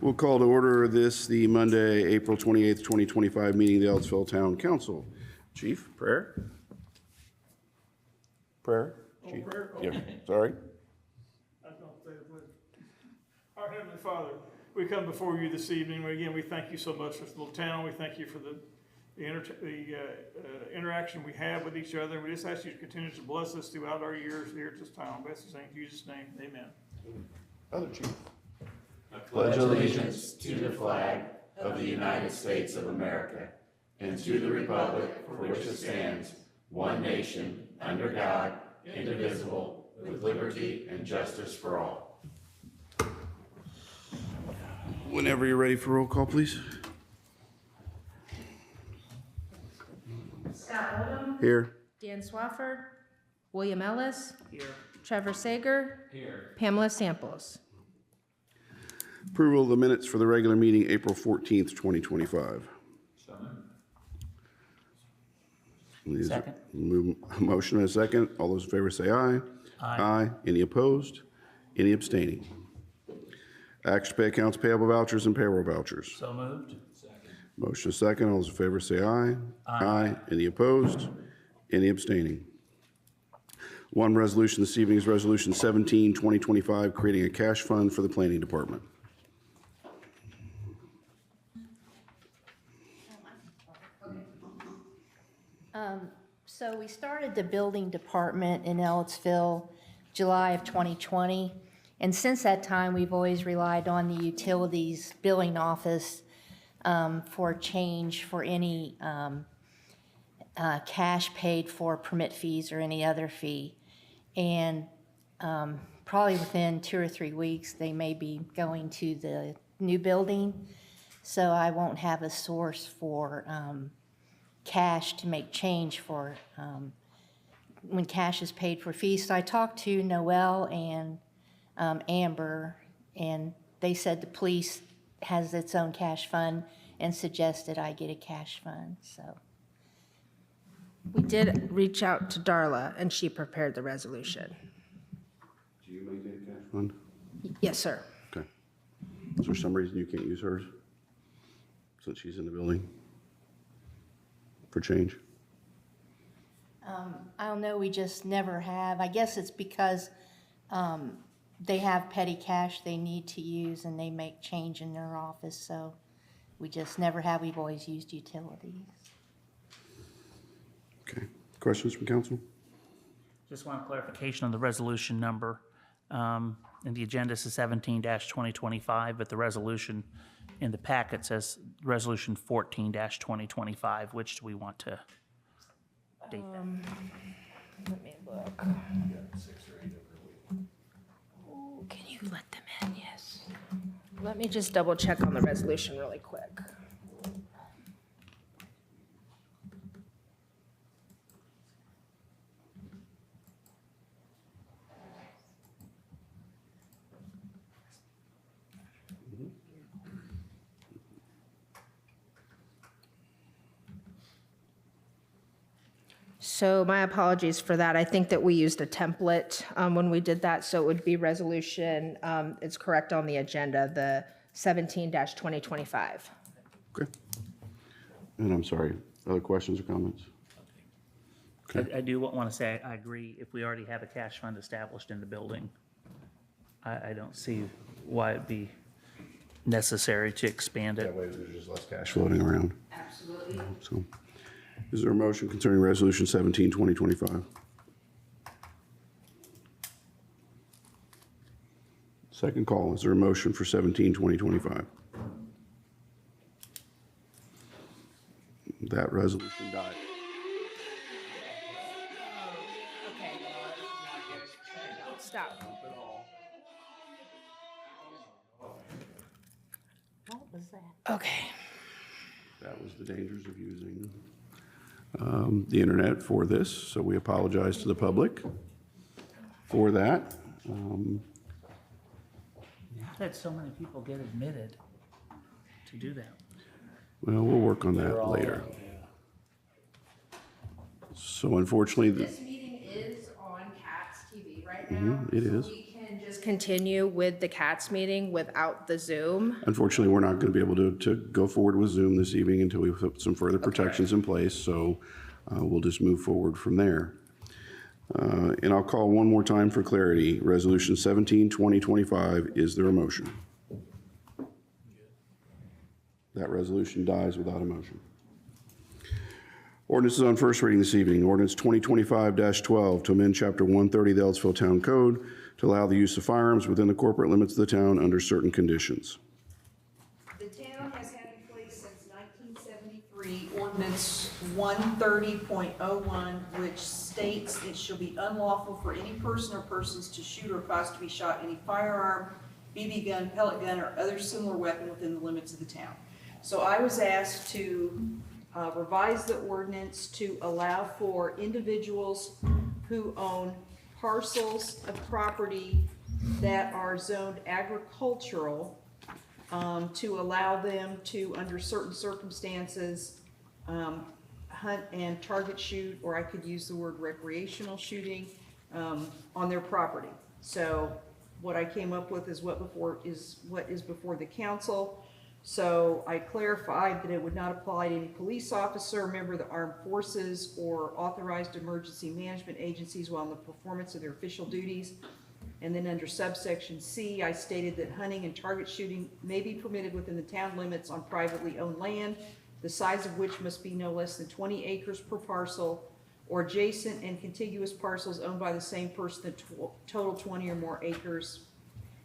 We'll call to order the Monday, April 28th, 2025 meeting of the Ellettsville Town Council. Chief, prayer? Prayer? Chief? Prayer? Yeah, sorry. I was going to say the pledge. Our Heavenly Father, we come before you this evening. Again, we thank you so much for this little town. We thank you for the interaction we have with each other. We just ask you to continue to bless us throughout our years here at this town. Bless us in Jesus' name. Amen. Other chief. I pledge allegiance to the flag of the United States of America and to the republic for which it stands, one nation, under God, indivisible, with liberty and justice for all. Whenever you're ready for roll call, please. Scott Oldham. Here. Dan Swafford. William Ellis. Here. Trevor Sager. Here. Pamela Samples. Approval of the minutes for the regular meeting, April 14th, 2025. Second. Motion and a second. All those in favor say aye. Aye. Any opposed? Any abstaining? Action to pay accounts payable vouchers and payroll vouchers. So moved. Second. Motion is second. All those in favor say aye. Aye. Any opposed? Any abstaining? One resolution this evening is Resolution 17, 2025, creating a cash fund for the planning department. So we started the building department in Ellettsville July of 2020. And since that time, we've always relied on the utilities billing office for change for any cash paid for permit fees or any other fee. And probably within 2 or 3 weeks, they may be going to the new building. So I won't have a source for cash to make change for when cash is paid for fees. So I talked to Noel and Amber, and they said the police has its own cash fund and suggested I get a cash fund. So we did reach out to Darla, and she prepared the resolution. Do you maintain a cash fund? Yes, sir. Okay. Is there some reason you can't use hers since she's in the building for change? I don't know, we just never have. I guess it's because they have petty cash they need to use and they make change in their office, so we just never have. We've always used utilities. Okay. Questions from council? Just want clarification on the resolution number. In the agenda, it says 17-2025, but the resolution in the packet says Resolution 14-2025. Which do we want to date that? Let me look. Oh, can you let them in? Yes. Let me just double check on the resolution really quick. So my apologies for that. I think that we used a template when we did that, so it would be resolution, it's correct on the agenda, the 17-2025. Okay. And I'm sorry, other questions or comments? Okay. I do want to say I agree. If we already have a cash fund established in the building, I don't see why it'd be necessary to expand it. That way there's just less cash floating around. Absolutely. So, is there a motion concerning Resolution 17, 2025? Second call, is there a motion for 17, 2025? That resolution died. Okay. Stop. What was that? Okay. That was the dangers of using the internet for this, so we apologize to the public for that. How did so many people get admitted to do that? Well, we'll work on that later. So unfortunately, This meeting is on CATS TV right now. it is. So we can just continue with the CATS meeting without the Zoom? Unfortunately, we're not going to be able to go forward with Zoom this evening until we put some further protections in place, so we'll just move forward from there. And I'll call one more time for clarity. Resolution 17, 2025, is there a motion? That resolution dies without a motion. Ordinance is on first reading this evening. Ordinance 2025-12 to amend Chapter 130 of the Ellettsville Town Code to allow the use of firearms within the corporate limits of the town under certain conditions. The town has had in place since 1973 ordinance 130.01, which states it shall be unlawful for any person or persons to shoot or cause to be shot any firearm, BB gun, pellet gun, or other similar weapon within the limits of the town. So I was asked to revise the ordinance to allow for individuals who own parcels of property that are zoned agricultural, to allow them to, under certain circumstances, hunt and target shoot, or I could use the word recreational shooting, on their property. So what I came up with is what is before the council. So I clarified that it would not apply to any police officer, member of the armed forces, or authorized emergency management agencies while in the performance of their official duties. And then under subsection C, I stated that hunting and target shooting may be permitted within the town limits on privately owned land, the size of which must be no less than 20 acres per parcel, or adjacent and contiguous parcels owned by the same person that total 20 or more acres.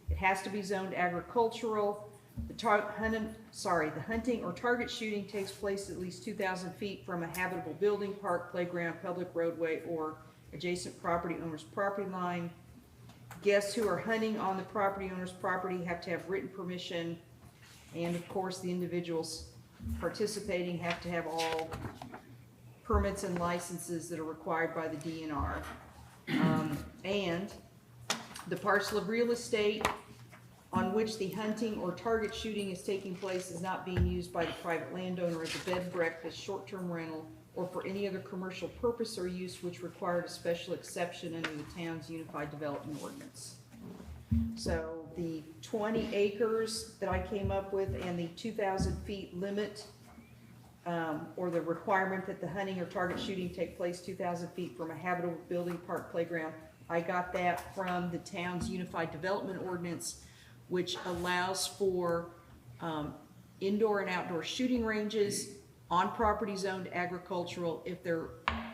It has to be zoned agricultural. The hunting or target shooting takes place at least 2,000 feet from a habitable building, park, playground, public roadway, or adjacent property owner's property line. Guests who are hunting on the property owner's property have to have written permission, and of course the individuals participating have to have all permits and licenses that are required by the DNR. And the parcel of real estate on which the hunting or target shooting is taking place is not being used by the private landowner as a bed and breakfast, short-term rental, or for any other commercial purpose or use which required a special exception under the town's Unified Development Ordinance. So the 20 acres that I came up with and the 2,000 feet limit, or the requirement that the hunting or target shooting take place 2,000 feet from a habitable building, park, playground, I got that from the town's Unified Development Ordinance, which allows for indoor and outdoor shooting ranges on property zoned agricultural if they're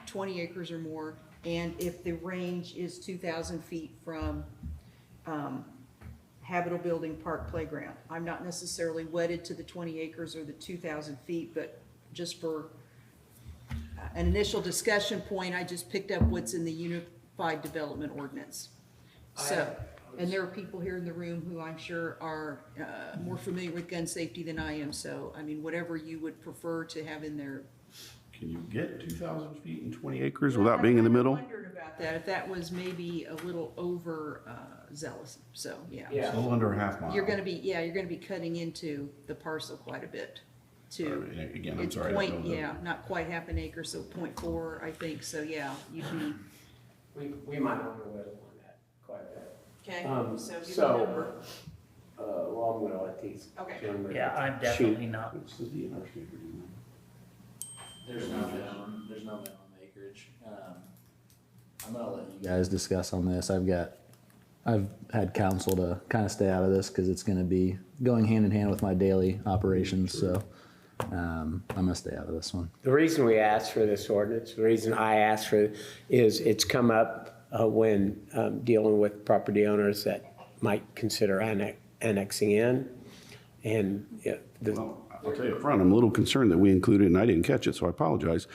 20 acres or more, and if the range is 2,000 feet from habitable building, park, playground. I'm not necessarily wedded to the 20 acres or the 2,000 feet, but just for an initial discussion point, I just picked up what's in the Unified Development Ordinance. So. And there are people here in the room who I'm sure are more familiar with gun safety than I am, so, I mean, whatever you would prefer to have in there. Can you get 2,000 feet and 20 acres without being in the middle? I wondered about that, if that was maybe a little over zealous, so, yeah. It's a little under a half mile. You're gonna be cutting into the parcel quite a bit, too. Again, I'm It's sorry. point, yeah, not quite half an acre, so 0.4, I think, so, yeah, you'd be, We might overwhelm on that quite a bit. okay, so give me a So, number. well, I'm gonna let these Okay. gentlemen. Yeah, I'm definitely not. What's the DNR standard? There's no minimum acreage. I'm gonna let you guys discuss on this. I've had counsel to kind of stay out of this because it's gonna be going hand in hand with my daily operations, so I'm gonna stay out of this one. The reason we asked for this ordinance, the reason I asked for it, is it's come up when dealing with property owners that might consider annexing in. And Well, I'll tell you up front, I'm a little concerned that we included, and I didn't catch it, so I apologize.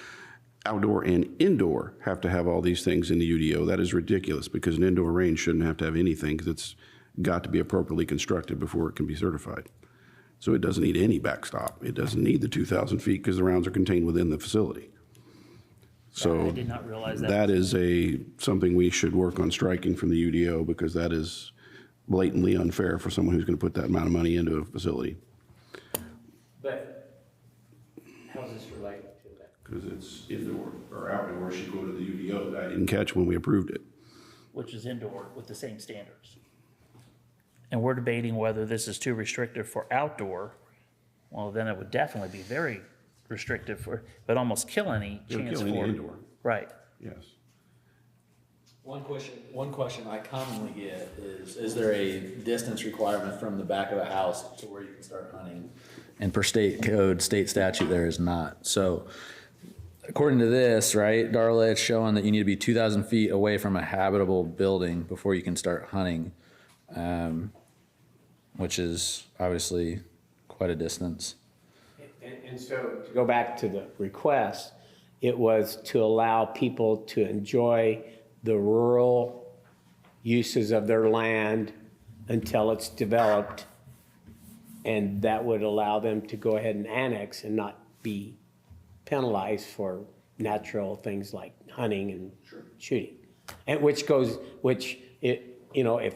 Outdoor and indoor have to have all these things in the UDO. That is ridiculous, because an indoor range shouldn't have to have anything, because it's got to be appropriately constructed before it can be certified. So it doesn't need any backstop. It doesn't need the 2,000 feet because the rounds are contained within the facility. So I did not realize that. that is something we should work on striking from the UDO, because that is blatantly unfair for someone who's going to put that amount of money into a facility. But how's this related to that? Because it's indoor or outdoor should go to the UDO that I didn't catch when we approved it. Which is indoor with the same standards. and we're debating whether this is too restrictive for outdoor, well, then it would definitely be very restrictive for, but almost kill any It would chance kill any for. indoor. Right. Yes. One question I commonly get is there a distance requirement from the back of a house to where you can start hunting? And per state code, state statute, there is not. So according to this, right, Darla, it's showing that you need to be 2,000 feet away from a habitable building before you can start hunting, which is obviously quite a distance. And so to go back to the request, it was to allow people to enjoy the rural uses of their land until it's developed. And that would allow them to go ahead and annex and not be penalized for natural things like hunting and shooting. And if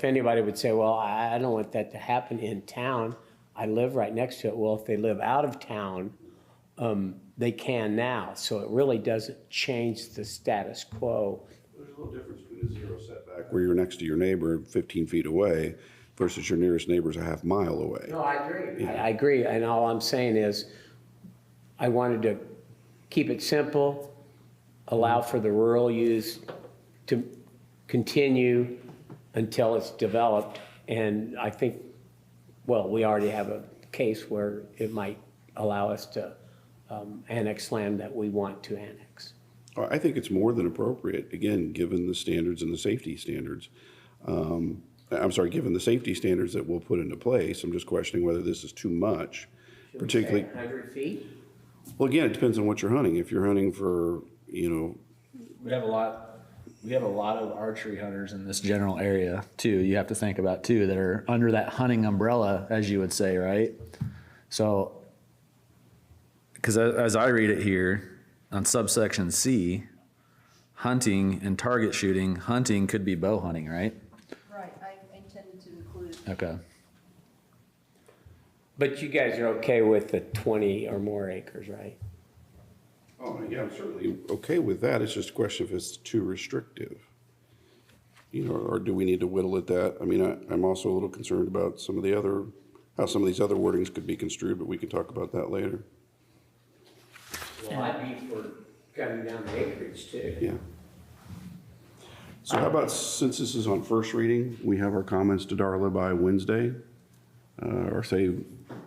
anybody would say, well, I don't want that to happen in town, I live right next to it. Well, if they live out of town, they can now. So it really doesn't change the status quo. There's a little difference between a zero setback where you're next to your neighbor 15 feet away versus your nearest neighbor's a half mile away. No, I agree. I agree, and all I'm saying is, I wanted to keep it simple, allow for the rural use to continue until it's developed, and I think, well, we already have a case where it might allow us to annex land that we want to annex. I think it's more than appropriate, again, given the standards and the safety standards. Given the safety standards that we'll put into place. I'm just questioning whether this is too much, particularly. 100 feet? Well, again, it depends on what you're hunting. If you're hunting for, We have a lot of archery hunters in this general area too. You have to think about too, that are under that hunting umbrella, as you would say, right? So, because as I read it here on subsection C, hunting and target shooting, hunting could be bow hunting, right? Right, I intended to include. Okay. But you guys are okay with the 20 or more acres, right? oh, yeah, I'm certainly okay with that. It's just a question if it's too restrictive. Or do we need to whittle at that? I mean, I'm also a little concerned about how some of these other wordings could be construed, but we can talk about that later. Well, I'd be for cutting down the acreage too. Yeah. So how about, since this is on first reading, we have our comments to Darla by Wednesday, or say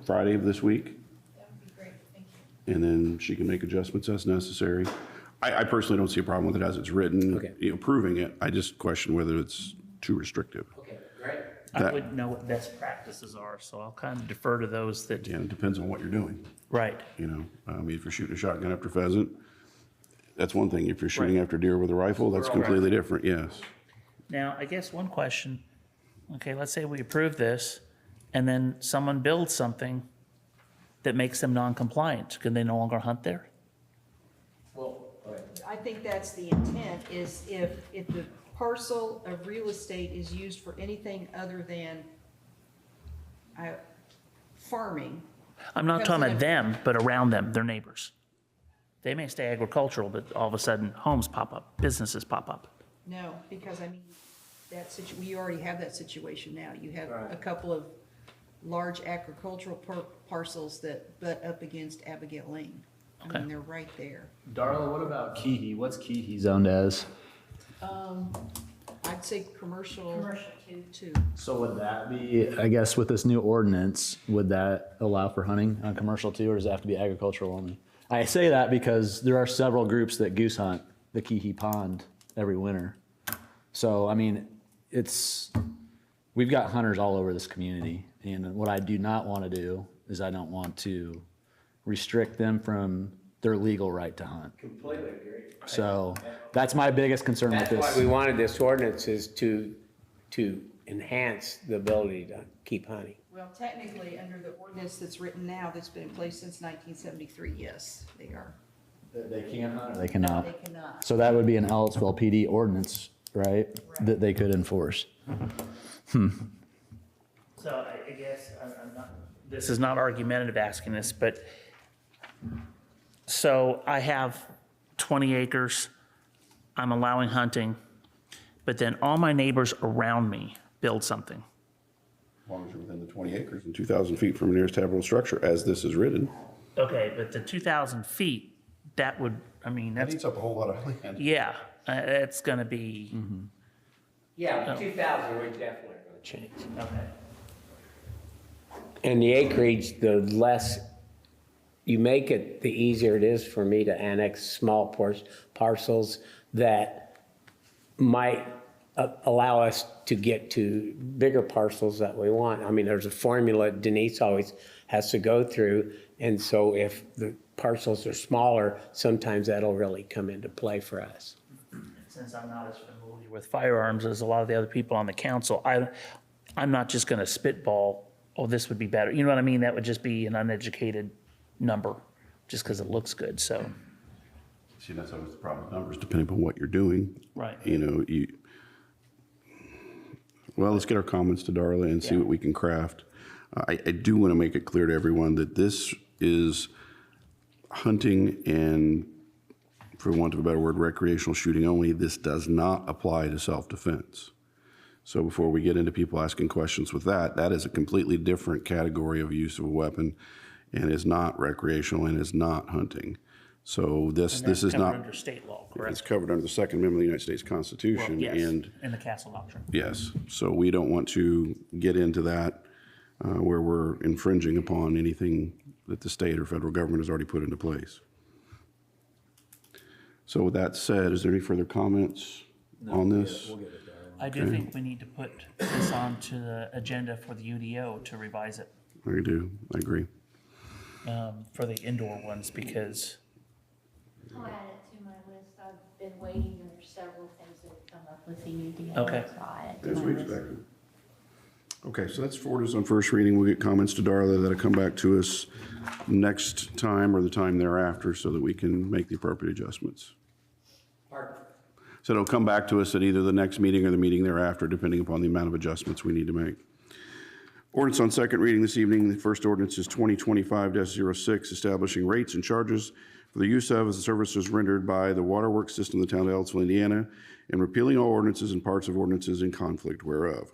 Friday of this week, That would be great, thank you. and then she can make adjustments as necessary. I personally don't see a problem with it as it's written, Okay. Approving it. I just question whether it's too restrictive. Okay, great. I wouldn't know what best practices are, so I'll kind of defer to those that, Yeah, it depends on what you're doing. right. If you're shooting a shotgun after pheasant, that's one thing. If you're shooting after deer with a rifle, that's completely different, yes. Now, I guess one question, okay, let's say we approve this, and then someone builds something that makes them non-compliant. Can they no longer hunt there? I think that's the intent, is if the parcel of real estate is used for anything other than farming. I'm not talking about them, but around them, their neighbors. They may stay agricultural, but all of a sudden, homes pop up, businesses pop up. No, because we already have that situation now. You have a couple of large agricultural parcels that butt up against Abigail Lane. I mean, Okay. they're right there. Darla, what about Keehee? What's Keehee zoned as? I'd say commercial too. So would that be, I guess with this new ordinance, would that allow for hunting on commercial too, or does it have to be agricultural only? I say that because there are several groups that goose hunt the Keehee Pond every winter. So, I mean, we've got hunters all over this community, and what I do not want to do is I don't want to restrict them from their legal right to hunt. Completely agree. So that's my biggest concern with That's this. why we wanted this ordinance, is to enhance the ability to keep hunting. Well, technically, under the ordinance that's written now, that's been in place since 1973, yes, they are. They can hunt or they cannot? They cannot. So that would be an Ellettsville PD ordinance, right? That they could enforce. So I guess I'm not, this is not argumentative asking this, but, so I have 20 acres, I'm allowing hunting, but then all my neighbors around me build something. As long as you're within the 20 acres and 2,000 feet from the nearest habitable structure, as this is written. Okay, but the 2,000 feet, that would, I mean, That that's, eats up a whole lot of land. yeah, it's gonna be, Yeah, 2,000, we're definitely going to change. okay. And the acreage, the less you make it, the easier it is for me to annex small parcels that might allow us to get to bigger parcels that we want. I mean, there's a formula Denise always has to go through. And so if the parcels are smaller, sometimes that'll really come into play for us. Since I'm not as familiar with firearms as a lot of the other people on the council, I'm not just gonna spitball, oh, this would be better. You know what I mean? That would just be an uneducated number, just because it looks good, so. See, that's always the problem with numbers, depending upon what you're doing. Right. You know, well, let's get our comments to Darla and see what we can craft. I do want to make it clear to everyone that this is hunting and, for want of a better word, recreational shooting only. This does not apply to self-defense. So before we get into people asking questions with that, that is a completely different category of use of a weapon and is not recreational and is not hunting. So this is not. Under state law, It's correct? covered under the Second Amendment of the United States Constitution. Yes, And in the Castle Doctrine. yes, so we don't want to get into that where we're infringing upon anything that the state or federal government has already put into place. So with that said, is there any further comments on this? I do think we need to put this onto the agenda for the UDO to revise it, I do, I agree. for the indoor ones, because, I'll add it to my list. I've been waiting. There's several things that have come up with the UDO. Okay. So I'll add it to As my we list. expected. Okay, so that's forward us on first reading. We'll get comments to Darla that'll come back to us next time or the time thereafter so that we can make the appropriate adjustments. So it'll come back to us at either the next meeting or the meeting thereafter, depending upon the amount of adjustments we need to make. Ordinance on second reading this evening. The first ordinance is 2025-06, establishing rates and charges for the use of as the services rendered by the waterworks system of the town of Ellettsville, Indiana, and repealing all ordinances and parts of ordinances in conflict whereof.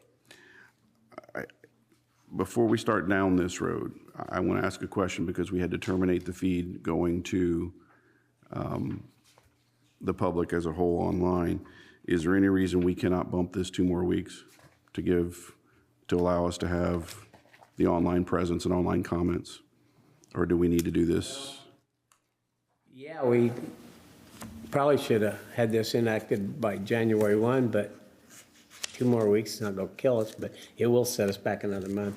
Before we start down this road, I want to ask a question because we had to terminate the feed going to the public as a whole online. Is there any reason we cannot bump this 2 more weeks to allow us to have the online presence and online comments? Or do we need to do this? Yeah, we probably should have had this enacted by January 1, but 2 more weeks is not going to kill us, but it will set us back another month.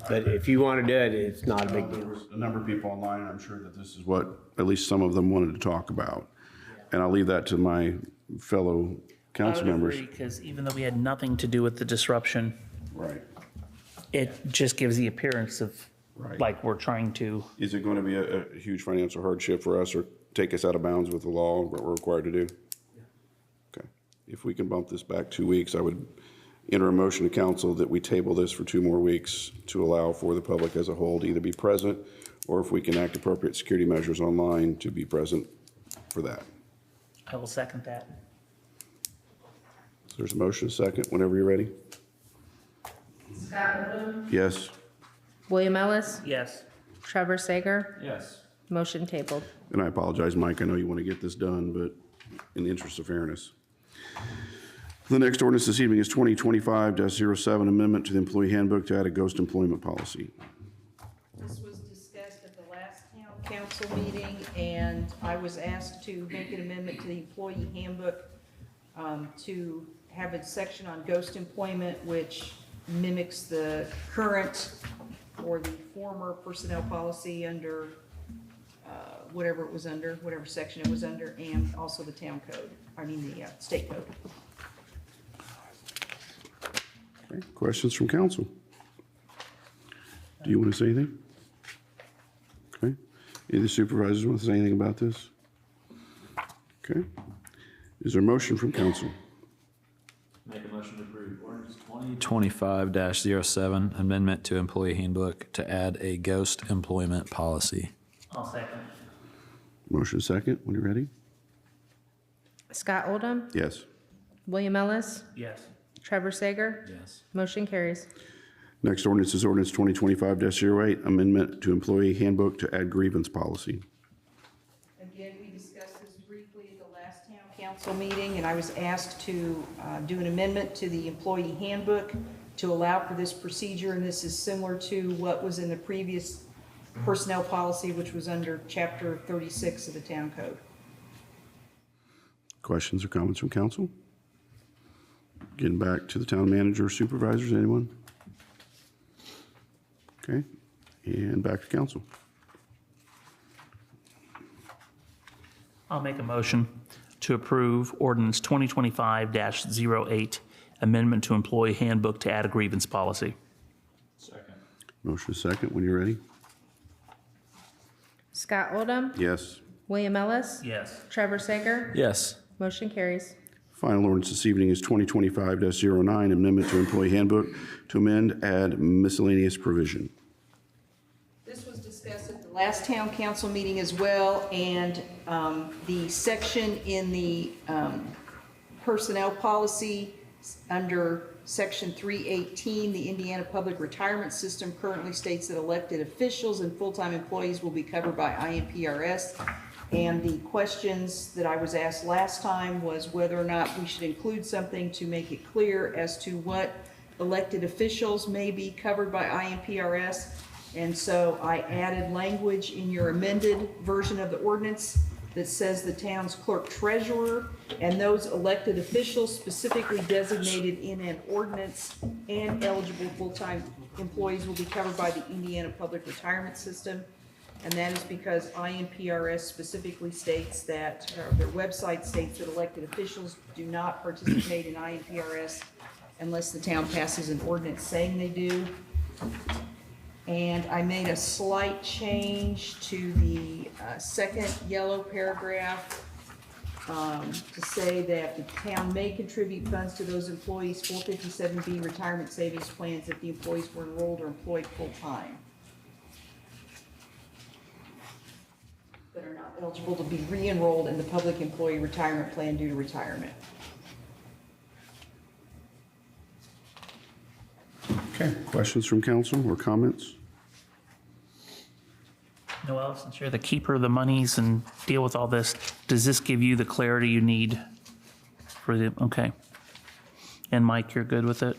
But if you want to do it, it's not a big There deal. was a number of people online, and I'm sure that this is what at least some of them wanted to talk about. And I'll leave that to my fellow council members. because even though we had nothing to do with the disruption, Right. it just gives the appearance of, Right. like we're trying to, Is it going to be a huge financial hardship for us or take us out of bounds with the law, what we're required to do? Okay. If we can bump this back 2 weeks, I would enter a motion to council that we table this for 2 more weeks to allow for the public as a whole to either be present or if we can act appropriate security measures online to be present for that. I will second that. So there's a motion, a second, whenever you're ready. Scott Oldham, Yes. William Ellis, Yes. Trevor Sager, Yes. motion tabled. And I apologize, Mike, I know you want to get this done, but in the interest of fairness. The next ordinance this evening is 2025-07, amendment to the employee handbook to add a ghost employment policy. This was discussed at the last town council meeting, and I was asked to make an amendment to the employee handbook to have a section on ghost employment, which mimics the current or the former personnel policy under whatever it was under, whatever section it was under, and also the town code, the state code. Okay, questions from council? Do you want to say anything? Okay. Any of the supervisors want to say anything about this? Okay. Is there a motion from council? Make a motion to approve ordinance 2025-07, amendment to employee handbook to add a ghost employment policy. I'll second. Motion second, when you're ready? Scott Oldham, Yes. William Ellis, Yes. Trevor Sager, Yes. motion carries. Next ordinance is ordinance 2025-08, amendment to employee handbook to add grievance policy. Again, we discussed this briefly at the last town council meeting, and I was asked to do an amendment to the employee handbook to allow for this procedure, and this is similar to what was in the previous personnel policy, which was under chapter 36 of the town code. Questions or comments from council? Getting back to the town manager, supervisors, anyone? Okay, and back to council. I'll make a motion to approve ordinance 2025-08, amendment to employee handbook to add a grievance policy. Second. Motion is second. When you're ready? Scott Oldham, Yes. William Ellis, Yes. Trevor Sager, Yes. motion carries. Final ordinance this evening is 2025-09, amendment to employee handbook to amend, add miscellaneous provision. This was discussed at the last town council meeting as well, and the section in the personnel policy under section 318, the Indiana Public Retirement System currently states that elected officials and full-time employees will be covered by INPRS. And the questions that I was asked last time was whether or not we should include something to make it clear as to what elected officials may be covered by INPRS. And so I added language in your amended version of the ordinance that says the town's clerk treasurer and those elected officials specifically designated in an ordinance and eligible full-time employees will be covered by the Indiana Public Retirement System. And that is because INPRS specifically states that, or their website states that elected officials do not participate in INPRS unless the town passes an ordinance saying they do. And I made a slight change to the second yellow paragraph to say that the town may contribute funds to those employees' 457B retirement savings plans if the employees were enrolled or employed full-time, but are not eligible to be re-enrolled in the public employee retirement plan due to retirement. Okay, questions from council or comments? Noel, since you're the keeper of the monies and deal with all this, does this give you the clarity you need for the, okay. And Mike, you're good with it?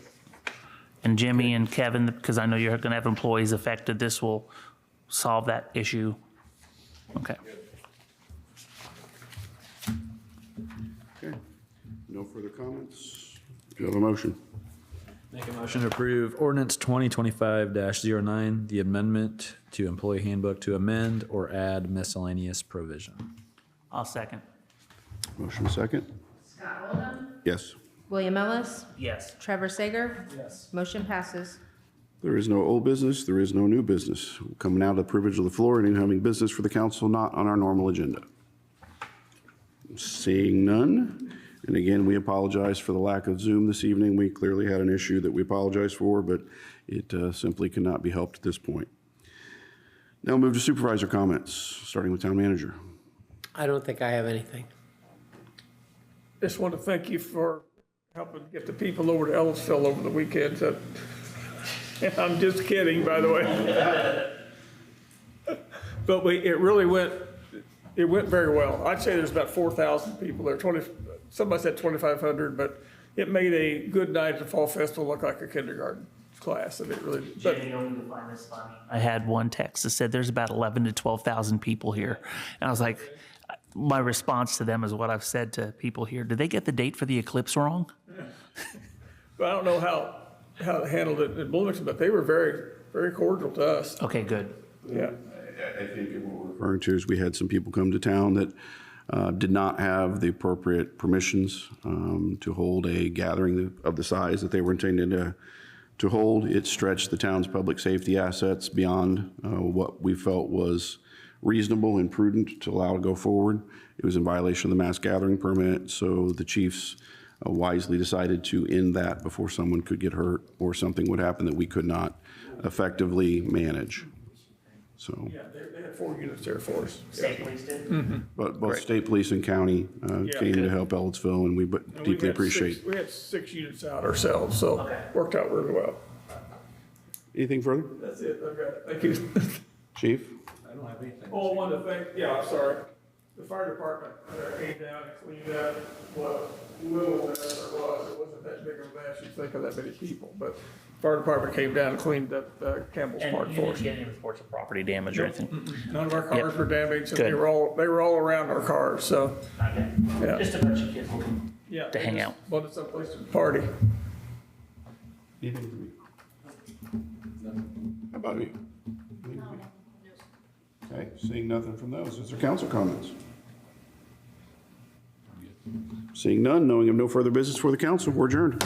And Jimmy and Kevin, because I know you're going to have employees affected, this will solve that issue? Okay. Okay, no further comments? Do you have a motion? Make a motion to approve ordinance 2025-09, the amendment to employee handbook to amend or add miscellaneous provision. I'll second. Motion is second. Scott Oldham, Yes. William Ellis, Yes. Trevor Sager, motion passes. There is no old business, there is no new business. Coming out of the privilege of the floor and having business for the council not on our normal agenda. Seeing none, and again, we apologize for the lack of Zoom this evening. We clearly had an issue that we apologize for, but it simply cannot be helped at this point. Now we'll move to supervisor comments, starting with town manager. I don't think I have anything. Just want to thank you for helping get the people over to Ellettsville over the weekend. And I'm just kidding, by the way. But it really went very well. I'd say there's about 4,000 people there. Somebody said 2,500, but it made a good night at the Fall Festival look like a kindergarten class, and it really did. But Jamie, only to find this funny. I had one text that said there's about 11 to 12,000 people here. And I was like, my response to them is what I've said to people here. Did they get the date for the eclipse wrong? but I don't know how they handled it in Bloomington, but they were very, very cordial to us. Okay, good. Yeah. I think what we're referring to is we had some people come to town that did not have the appropriate permissions to hold a gathering of the size that they were intending to hold. It stretched the town's public safety assets beyond what we felt was reasonable and prudent to allow to go forward. It was in violation of the mass gathering permit, so the chiefs wisely decided to end that before someone could get hurt or something would happen that we could not effectively manage. So, Yeah, they had 4 units there for us. State police did? but both state police and county came to help Ellettsville, and we And we deeply had appreciate. we had 6 units out ourselves, so Okay. worked out really well. Anything further? That's it, I've got it. Thank you. Chief? Oh, I wanted to thank, yeah, I'm sorry. The fire department came down and cleaned up what little mess there was. It wasn't that big of a mess, you'd think of that many people, but fire department came down and cleaned up Campbell's Park And you for didn't us. get any reports of property damage or anything? None of our cars were damaged, and Good. they were all around our cars, so, Okay. Yeah. Just a bunch of kids. yeah. To hang out. Wanted someplace to party. Anything from you? How about you? Okay, seeing nothing from those, is there council comments? Seeing none, knowing of no further business for the council, we're adjourned.